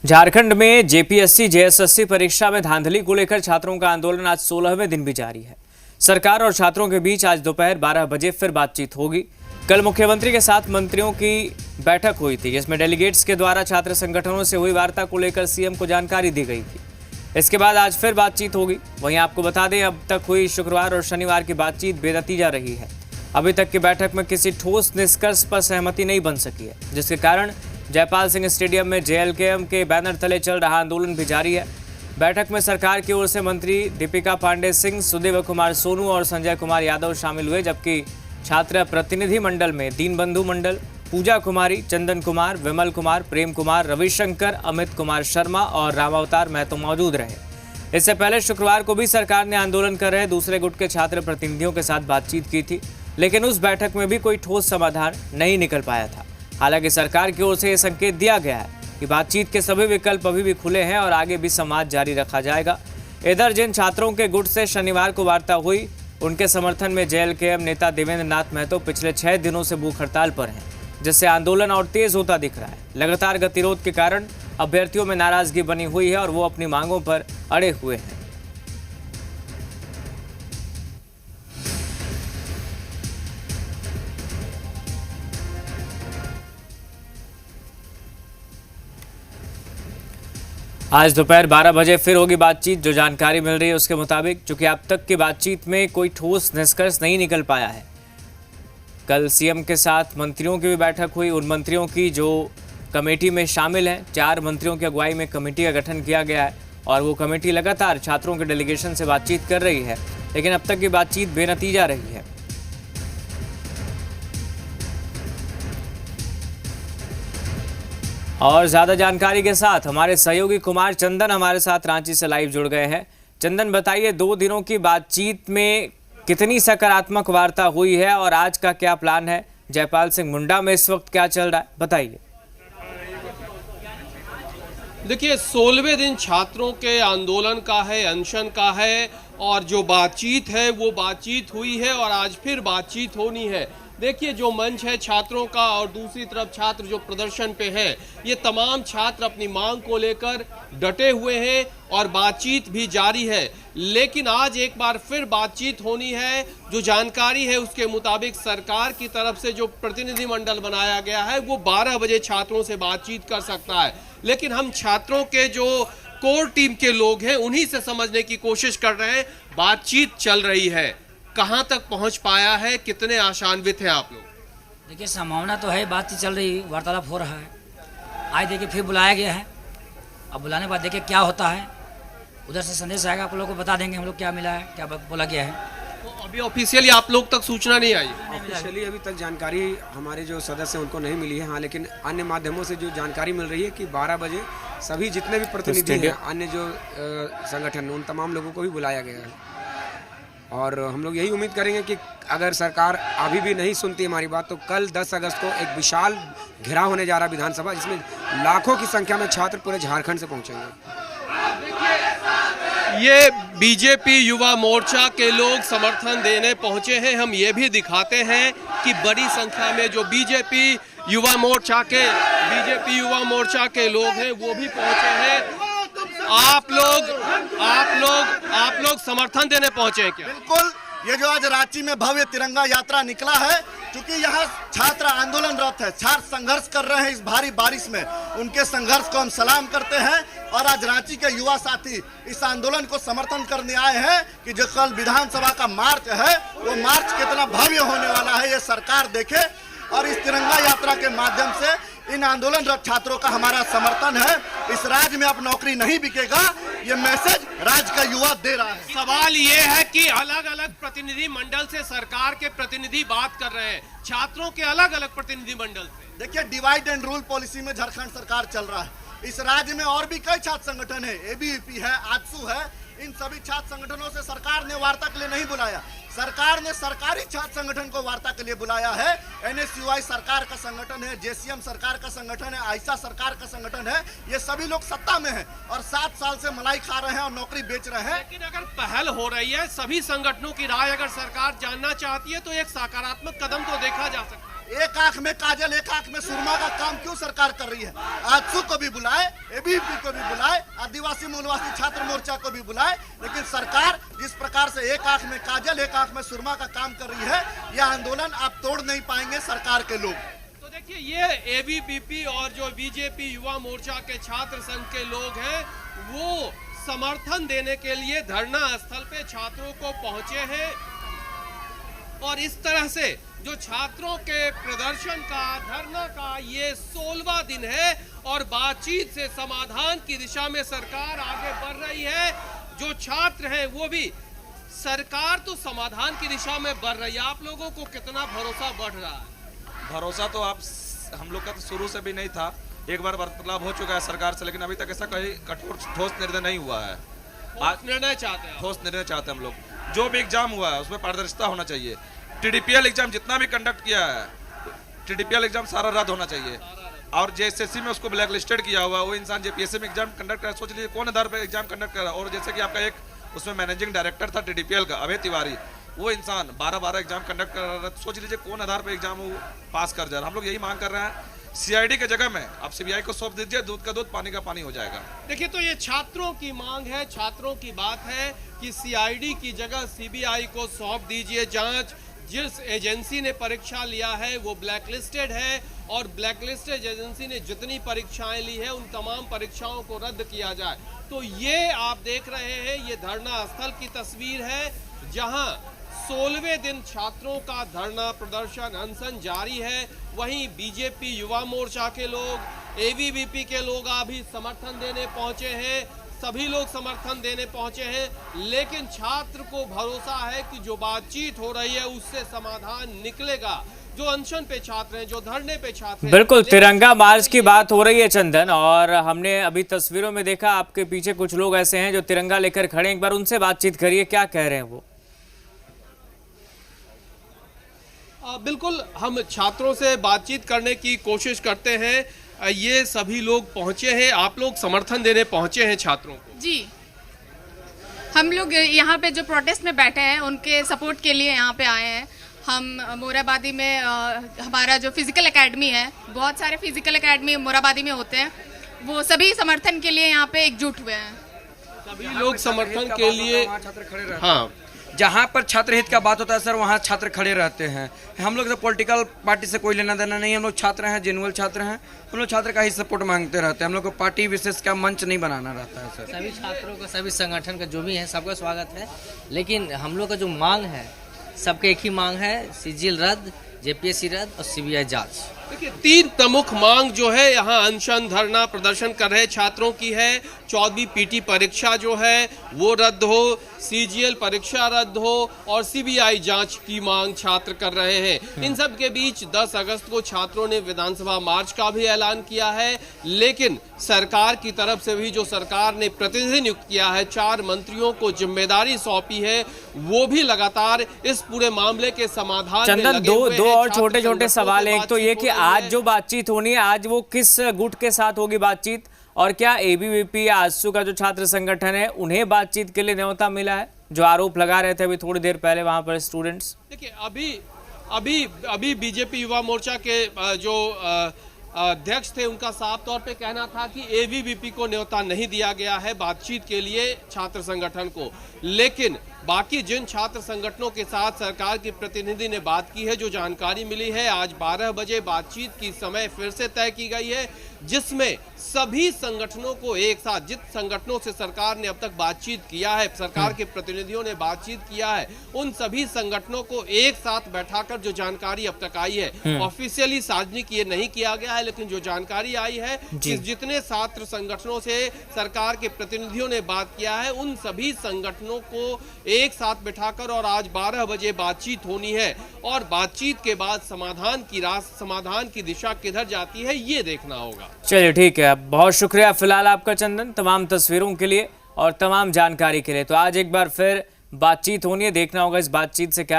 झारखंड में JPSC JSSC परीक्षा में धांधली को लेकर छात्रों का आंदोलन आज 16वें दिन भी जारी है। सरकार और छात्रों के बीच आज दोपहर 12 बजे फिर बातचीत होगी। कल मुख्यमंत्री के साथ मंत्रियों की बैठक हुई थी, जिसमें डेलीगेट्स के द्वारा छात्र संगठनों से हुई वार्ता को लेकर सीएम को जानकारी दी गई थी। इसके बाद आज फिर बातचीत होगी। वहीं आपको बता दें, अब तक हुई शुक्रवार और शनिवार की बातचीत बेनतीजा रही है। अभी तक की बैठक में किसी ठोस निष्कर्ष पर सहमति नहीं बन सकी है, जिसके कारण जयपाल सिंह स्टेडियम में जेएलकेएम के बैनर तले चल रहा आंदोलन भी जारी है। बैठक में सरकार की ओर से मंत्री दीपिका पांडे सिंह, सुदेव कुमार सोनू और संजय कुमार यादव शामिल हुए, जबकि छात्र प्रतिनिधि मंडल में दीनबंधु मंडल, पूजा कुमारी, चंदन कुमार, विमल कुमार, प्रेम कुमार, रविशंकर, अमित कुमार शर्मा और रामावतार महतो मौजूद रहे। इससे पहले शुक्रवार को भी सरकार ने आंदोलन कर रहे दूसरे गुट के छात्र प्रतिनिधियों के साथ बातचीत की थी, लेकिन उस बैठक में भी कोई ठोस समाधान नहीं निकल पाया था। हालांकि सरकार की ओर से यह संकेत दिया गया है कि बातचीत के सभी विकल्प अभी भी खुले हैं और आगे भी संवाद जारी रखा जाएगा। इधर जिन छात्रों के गुट से शनिवार को वार्ता हुई, उनके समर्थन में जेएलकेएम नेता देवेंद्र नाथ महतो पिछले 6 दिनों से भूख हड़ताल पर हैं, जिससे आंदोलन और तेज होता दिख रहा है। लगातार गतिरोध के कारण अभ्यर्थियों में नाराजगी बनी हुई है और वो अपनी मांगों पर अड़े हुए हैं। आज दोपहर 12 बजे फिर होगी बातचीत। जो जानकारी मिल रही है उसके मुताबिक, चूंकि अब तक की बातचीत में कोई ठोस निष्कर्ष नहीं निकल पाया है। कल सीएम के साथ मंत्रियों की भी बैठक हुई। उन मंत्रियों की जो कमेटी में शामिल हैं, 4 मंत्रियों की अगुवाई में कमेटी का गठन किया गया है और वो कमेटी लगातार छात्रों के डेलीगेशन से बातचीत कर रही है, लेकिन अब तक की बातचीत बेनतीजा रही है। और ज़्यादा जानकारी के साथ हमारे सहयोगी कुमार चंदन हमारे साथ रांची से लाइव जुड़ गए हैं। चंदन, बताइए, 2 दिनों की बातचीत में कितनी सकारात्मक वार्ता हुई है और आज का क्या प्लान है? जयपाल सिंह मुंडा में इस वक्त क्या चल रहा है, बताइए। देखिए, 16वें दिन छात्रों के आंदोलन का है, अनशन का है, और जो बातचीत है वो बातचीत हुई है और आज फिर बातचीत होनी है। देखिए, जो मंच है छात्रों का और दूसरी तरफ छात्र जो प्रदर्शन पे हैं, ये तमाम छात्र अपनी मांग को लेकर डटे हुए हैं और बातचीत भी जारी है। लेकिन आज एक बार फिर बातचीत होनी है। जो जानकारी है उसके मुताबिक सरकार की तरफ से जो प्रतिनिधि मंडल बनाया गया है वो 12 बजे छात्रों से बातचीत कर सकता है। लेकिन हम छात्रों के जो कोर टीम के लोग हैं उन्हीं से समझने की कोशिश कर रहे हैं। बातचीत चल रही है, कहां तक पहुंच पाया है, कितने आशान्वित हैं आप लोग? देखिए, संभावना तो है, बातचीत चल रही, वार्तालाप हो रहा है। आज देखिए फिर बुलाया गया है। अब बुलाने के बाद देखिए क्या होता है। उधर से संदेश आएगा, आप लोगों को बता देंगे हम लोग क्या मिला है, क्या बोला गया है। तो अभी ऑफिशियली आप लोग तक सूचना नहीं आई? ऑफिशियली अभी तक जानकारी हमारे जो सदस्य उनको नहीं मिली है। हाँ, लेकिन अन्य माध्यमों से जो जानकारी मिल रही है कि 12 बजे सभी जितने भी प्रतिनिधि हैं, अन्य जो संगठन, उन तमाम लोगों को भी बुलाया गया है। और हम लोग यही उम्मीद करेंगे कि अगर सरकार अभी भी नहीं सुनती हमारी बात, तो कल 10 अगस्त को एक विशाल घेराव होने जा रहा है विधानसभा, जिसमें लाखों की संख्या में छात्र पूरे झारखंड से पहुंचेंगे। ये बीजेपी युवा मोर्चा के लोग समर्थन देने पहुंचे हैं। हम ये भी दिखाते हैं कि बड़ी संख्या में जो बीजेपी युवा मोर्चा के लोग हैं वो भी पहुंचे हैं। आप लोग समर्थन देने पहुंचे हैं क्या? बिल्कुल। ये जो आज रांची में भव्य तिरंगा यात्रा निकला है, क्योंकि यहाँ छात्र आंदोलनरत है, छात्र संघर्ष कर रहे हैं इस भारी बारिश में। उनके संघर्ष को हम सलाम करते हैं और आज रांची के युवा साथी इस आंदोलन को समर्थन करने आए हैं कि जो कल विधानसभा का मार्च है वो मार्च कितना भव्य होने वाला है, ये सरकार देखे। और इस तिरंगा यात्रा के माध्यम से इन आंदोलनरत छात्रों का हमारा समर्थन है। इस राज्य में अब नौकरी नहीं बिकेगा, ये मैसेज राज्य का युवा दे रहा है। सवाल ये है कि अलग अलग प्रतिनिधि मंडल से सरकार के प्रतिनिधि बात कर रहे हैं, छात्रों के अलग अलग प्रतिनिधि मंडल से। देखिए, डिवाइड एंड रूल पॉलिसी में झारखंड सरकार चल रहा है। इस राज्य में और भी कई छात्र संगठन है, एबीवीपी है, आजसू है। इन सभी छात्र संगठनों से सरकार ने वार्ता के लिए नहीं बुलाया। सरकार ने सरकारी छात्र संगठन को वार्ता के लिए बुलाया है। एनएसयूआई सरकार का संगठन है, जेसीएम सरकार का संगठन है, आयशा सरकार का संगठन है। ये सभी लोग सत्ता में हैं और 7 साल से मलाई खा रहे हैं और नौकरी बेच रहे हैं। लेकिन अगर पहल हो रही है, सभी संगठनों की राय अगर सरकार जानना चाहती है, तो एक सकारात्मक कदम तो देखा जा सकता है। एक आंख में काजल एक आंख में सुरमा का काम क्यों सरकार कर रही है? आजसू को भी बुलाए, एबीवीपी को भी बुलाए, आदिवासी मूलवासी छात्र मोर्चा को भी बुलाए, लेकिन सरकार जिस प्रकार से एक आंख में काजल एक आंख में सुरमा का काम कर रही है, यह आंदोलन आप तोड़ नहीं पाएंगे सरकार के लोग। तो देखिए, ये एबीवीपी और जो बीजेपी युवा मोर्चा के छात्र संघ के लोग हैं, वो समर्थन देने के लिए धरना स्थल पे छात्रों को पहुंचे हैं। और इस तरह से जो छात्रों के प्रदर्शन का, धरना का ये 16वां दिन है और बातचीत से समाधान की दिशा में सरकार आगे बढ़ रही है। जो छात्र हैं वो भी, सरकार तो समाधान की दिशा में बढ़ रही है। आप लोगों को कितना भरोसा बढ़ रहा है? भरोसा तो हम लोग का तो शुरू से भी नहीं था। एक बार वार्तालाप हो चुका है सरकार से, लेकिन अभी तक ऐसा कोई कठोर ठोस निर्णय नहीं हुआ है। ठोस निर्णय चाहते हैं? ठोस निर्णय चाहते हैं हम लोग। जो भी एग्जाम हुआ है उसमें पारदर्शिता होना चाहिए। टीडीपीएल एग्जाम जितना भी कंडक्ट किया है, टीडीपीएल एग्जाम सारा रद्द होना चाहिए। और जेएसएससी में उसको ब्लैक लिस्टेड किया हुआ, वो इंसान जेपीएससी में एग्जाम कंडक्ट कर, सोच लीजिए कौन आधार पर एग्जाम कंडक्ट कर रहा है। और जैसे कि आपका एक उसमें मैनेजिंग डायरेक्टर था टीडीपीएल का, अभय तिवारी, वो इंसान 12-12 एग्जाम कंडक्ट कर रहा है। सोच लीजिए कौन आधार पर एग्जाम वो पास कर जा रहा है। हम लोग यही मांग कर रहे हैं, सीआईडी के जगह में आप सीबीआई को सौंप दीजिए, दूध का दूध पानी का पानी हो जाएगा। देखिए, तो ये छात्रों की मांग है, छात्रों की बात है कि सीआईडी की जगह सीबीआई को सौंप दीजिए जांच। जिस एजेंसी ने परीक्षा लिया है वो ब्लैकलिस्टेड है और ब्लैकलिस्टेड एजेंसी ने जितनी परीक्षाएं ली है उन तमाम परीक्षाओं को रद्द किया जाए। तो ये आप देख रहे हैं, ये धरना स्थल की तस्वीर है जहां 16वें दिन छात्रों का धरना प्रदर्शन अनशन जारी है। वहीं बीजेपी युवा मोर्चा के लोग, एबीवीपी के लोग अभी समर्थन देने पहुंचे हैं। सभी लोग समर्थन देने पहुंचे हैं, लेकिन छात्र को भरोसा है कि जो बातचीत हो रही है उससे समाधान निकलेगा। जो अनशन पे छात्र हैं, जो धरने पे छात्र हैं, बिल्कुल तिरंगा मार्च की बात हो रही है चंदन, और हमने अभी तस्वीरों में देखा आपके पीछे कुछ लोग ऐसे हैं जो तिरंगा लेकर खड़े हैं। एक बार उनसे बातचीत करिए, क्या कह रहे हैं वो? बिल्कुल, हम छात्रों से बातचीत करने की कोशिश करते हैं। ये सभी लोग पहुंचे हैं, आप लोग समर्थन देने पहुंचे हैं छात्रों को? जी, हम लोग यहाँ पे जो प्रोटेस्ट में बैठे हैं उनके सपोर्ट के लिए यहाँ पे आए हैं। हम मोराबादी में हमारा जो फिजिकल एकेडमी है, बहुत सारे फिजिकल एकेडमी मोराबादी में होते हैं, वो सभी समर्थन के लिए यहाँ पे एकजुट हुए हैं। सभी लोग समर्थन के लिए, छात्र खड़े रहते हैं। हाँ, जहाँ पर छात्र हित का बात होता है सर, वहाँ छात्र खड़े रहते हैं। हम लोग तो पॉलिटिकल पार्टी से कोई लेना देना नहीं, हम लोग छात्र हैं, जेनुअल छात्र हैं, हम लोग छात्र का ही सपोर्ट मांगते रहते हैं। हम लोग को पार्टी विशेष का मंच नहीं बनाना रहता है सर। सभी छात्रों का, सभी संगठन का जो भी है सबका स्वागत है, लेकिन हम लोग का जो मांग है, सबके एक ही मांग है, सीजीएल रद्द, जेपीएससी रद्द और सीबीआई जांच। देखिए, 3 प्रमुख मांग जो है यहाँ अनशन धरना प्रदर्शन कर रहे छात्रों की है। 14वीं पीटी परीक्षा जो है वो रद्द हो, सीजीएल परीक्षा रद्द हो और सीबीआई जांच की मांग छात्र कर रहे हैं। इन सब के बीच 10 अगस्त को छात्रों ने विधानसभा मार्च का भी ऐलान किया है, लेकिन सरकार की तरफ से भी जो सरकार ने प्रतिनिधि नियुक्त किया है, 4 मंत्रियों को जिम्मेदारी सौंपी है, वो भी लगातार इस पूरे मामले के समाधान में चंदन, लगे हुए हैं। दो और छात्र छोटे छोटे संगठनों सवाल से हैं। एक तो ये कि आज जो बातचीत होनी है, आज वो किस गुट के साथ होगी बातचीत, और क्या एबीवीपी या आजसू का जो छात्र संगठन है उन्हें बातचीत के लिए न्योता मिला है, जो आरोप लगा रहे थे अभी थोड़ी देर पहले वहां पर स्टूडेंट्स? देखिए, अभी बीजेपी युवा मोर्चा के जो अध्यक्ष थे उनका साफ तौर पे कहना था कि एबीवीपी को न्योता नहीं दिया गया है बातचीत के लिए छात्र संगठन को, लेकिन बाकी जिन छात्र संगठनों के साथ सरकार की प्रतिनिधि ने बात की है, जो जानकारी मिली है, आज 12 बजे बातचीत की समय फिर से तय की गई है, जिसमें सभी संगठनों को एक साथ, जिन संगठनों से सरकार ने अब तक बातचीत किया है, सरकार के प्रतिनिधियों ने बातचीत किया है, उन सभी संगठनों को एक साथ बैठाकर जो जानकारी अब तक आई है, ऑफिशियली सार्वजनिक ये नहीं किया गया है, लेकिन जो जानकारी आई है कि जितने छात्र संगठनों से सरकार के प्रतिनिधियों ने बात किया है, उन सभी संगठनों को एक साथ बिठाकर और आज 12 बजे बातचीत होनी है, और बातचीत के बाद समाधान की दिशा किधर जाती है ये देखना होगा। चलिए ठीक है, बहुत शुक्रिया फिलहाल आपका चंदन, तमाम तस्वीरों के लिए और तमाम जानकारी के लिए। तो आज एक बार फिर बातचीत होनी है, देखना होगा इस बातचीत से क्या